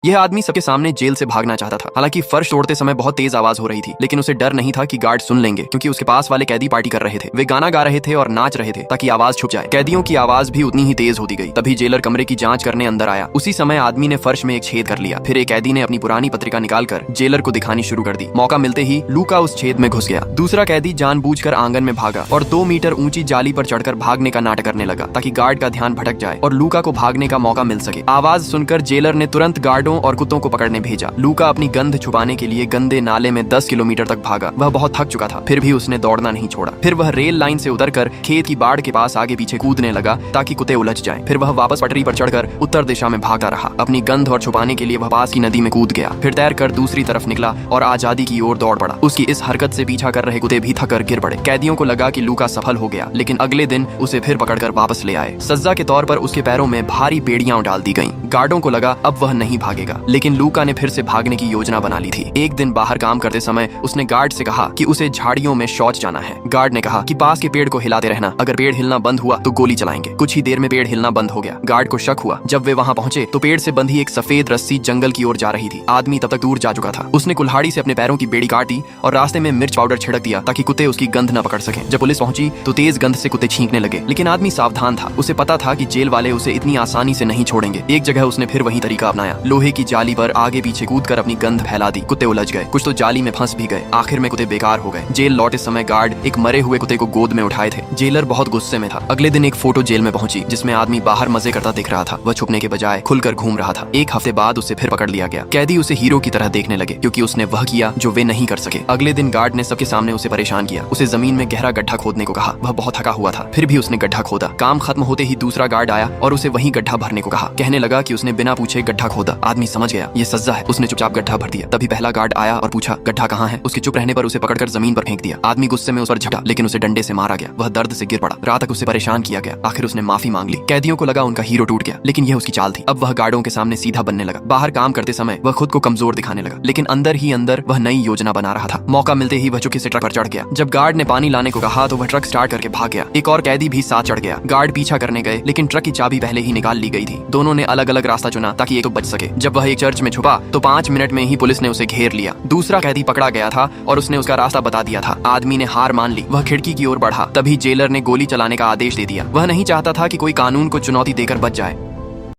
यह आदमी सबके सामने जेल से भागना चाहता था। हालांकि फर्श तोड़ते समय बहुत तेज आवाज हो रही थी, लेकिन उसे डर नहीं था कि गार्ड सुन लेंगे, क्योंकि उसके पास वाले कैदी पार्टी कर रहे थे। वे गाना गा रहे थे और नाच रहे थे ताकि आवाज छुप जाए। कैदियों की आवाज भी उतनी ही तेज होती गई। तभी जेलर कमरे की जांच करने अंदर आया। उसी समय आदमी ने फर्श में एक छेद कर लिया। फिर एक कैदी ने अपनी पुरानी पत्रिका निकालकर जेलर को दिखानी शुरू कर दी। मौका मिलते ही लूका उस छेद में घुस गया। दूसरा कैदी जानबूझकर आंगन में भागा और 2 मीटर ऊंची जाली पर चढ़कर भागने का नाटक करने लगा ताकि गार्ड का ध्यान भटक जाए और लूका को भागने का मौका मिल सके। आवाज सुनकर जेलर ने तुरंत गार्डों और कुत्तों को पकड़ने भेजा। लूका अपनी गंध छुपाने के लिए गंदे नाले में 10 किलोमीटर तक भागा। वह बहुत थक चुका था, फिर भी उसने दौड़ना नहीं छोड़ा। फिर वह रेल लाइन से उतरकर खेत की बाड़ के पास आगे पीछे कूदने लगा ताकि कुत्ते उलझ जाएं। फिर वह वापस पटरी पर चढ़कर उत्तर दिशा में भागता रहा। अपनी गंध और छुपाने के लिए वह पास की नदी में कूद गया। फिर तैरकर दूसरी तरफ निकला और आजादी की ओर दौड़ पड़ा। उसकी इस हरकत से पीछा कर रहे कुत्ते भी थक कर गिर पड़े। कैदियों को लगा कि लूका सफल हो गया, लेकिन अगले दिन उसे फिर पकड़कर वापस ले आए। सजा के तौर पर उसके पैरों में भारी बेड़ियां डाल दी गईं। गार्डों को लगा अब वह नहीं भागेगा, लेकिन लूका ने फिर से भागने की योजना बना ली थी। एक दिन बाहर काम करते समय उसने गार्ड से कहा कि उसे झाड़ियों में शौच जाना है। गार्ड ने कहा कि पास के पेड़ को हिलाते रहना, अगर पेड़ हिलना बंद हुआ तो गोली चलाएंगे। कुछ ही देर में पेड़ हिलना बंद हो गया। गार्ड को शक हुआ। जब वे वहां पहुंचे तो पेड़ से बंधी एक सफेद रस्सी जंगल की ओर जा रही थी। आदमी तब तक दूर जा चुका था। उसने कुल्हाड़ी से अपने पैरों की बेड़ी काट दी और रास्ते में मिर्च पाउडर छिड़क दिया ताकि कुत्ते उसकी गंध न पकड़ सकें। जब पुलिस पहुंची तो तेज गंध से कुत्ते छींकने लगे, लेकिन आदमी सावधान था। उसे पता था कि जेल वाले उसे इतनी आसानी से नहीं छोड़ेंगे। एक जगह उसने फिर वही तरीका अपनाया। लोहे की जाली पर आगे पीछे कूदकर अपनी गंध फैला दी। कुत्ते उलझ गए, कुछ तो जाली में फंस भी गए। आखिर में कुत्ते बेकार हो गए। जेल लौटे समय गार्ड एक मरे हुए कुत्ते को गोद में उठाए थे। जेलर बहुत गुस्से में था। अगले दिन एक फोटो जेल में पहुंची जिसमें आदमी बाहर मजे करता दिख रहा था। वह छुपने के बजाय खुलकर घूम रहा था। एक हफ्ते बाद उसे फिर पकड़ लिया गया। कैदी उसे हीरो की तरह देखने लगे, क्योंकि उसने वह किया जो वे नहीं कर सके। अगले दिन गार्ड ने सबके सामने उसे परेशान किया। उसे जमीन में गहरा गड्ढा खोदने को कहा। वह बहुत थका हुआ था, फिर भी उसने गड्ढा खोदा। काम खत्म होते ही दूसरा गार्ड आया और उसे वही गड्ढा भरने को कहा। कहने लगा कि उसने बिना पूछे गड्ढा खोदा। आदमी समझ गया ये सजा है। उसने चुपचाप गड्ढा भर दिया। तभी पहला गार्ड आया और पूछा गड्ढा कहाँ है। उसके चुप रहने पर उसे पकड़कर जमीन पर फेंक दिया। आदमी गुस्से में उस पर झपटा, लेकिन उसे डंडे से मारा गया। वह दर्द से गिर पड़ा। रात तक उसे परेशान किया गया। आखिर उसने माफी मांग ली। कैदियों को लगा उनका हीरो टूट गया, लेकिन यह उसकी चाल थी। अब वह गार्डों के सामने सीधा बनने लगा। बाहर काम करते समय वह खुद को कमजोर दिखाने लगा, लेकिन अंदर ही अंदर वह नई योजना बना रहा था। मौका मिलते ही वह चुपके से ट्रक पर चढ़ गया। जब गार्ड ने पानी लाने को कहा तो वह ट्रक स्टार्ट करके भाग गया। एक और कैदी भी साथ चढ़ गया। गार्ड पीछा करने गए, लेकिन ट्रक की चाबी पहले ही निकाल ली गई थी। दोनों ने अलग अलग रास्ता चुना ताकि एक तो बच सके। जब वह एक चर्च में छुपा तो 5 मिनट में ही पुलिस ने उसे घेर लिया। दूसरा कैदी पकड़ा गया था और उसने उसका रास्ता बता दिया था। आदमी ने हार मान ली। वह खिड़की की ओर बढ़ा। तभी जेलर ने गोली चलाने का आदेश दे दिया। वह नहीं चाहता था कि कोई कानून को चुनौती देकर बच जाए।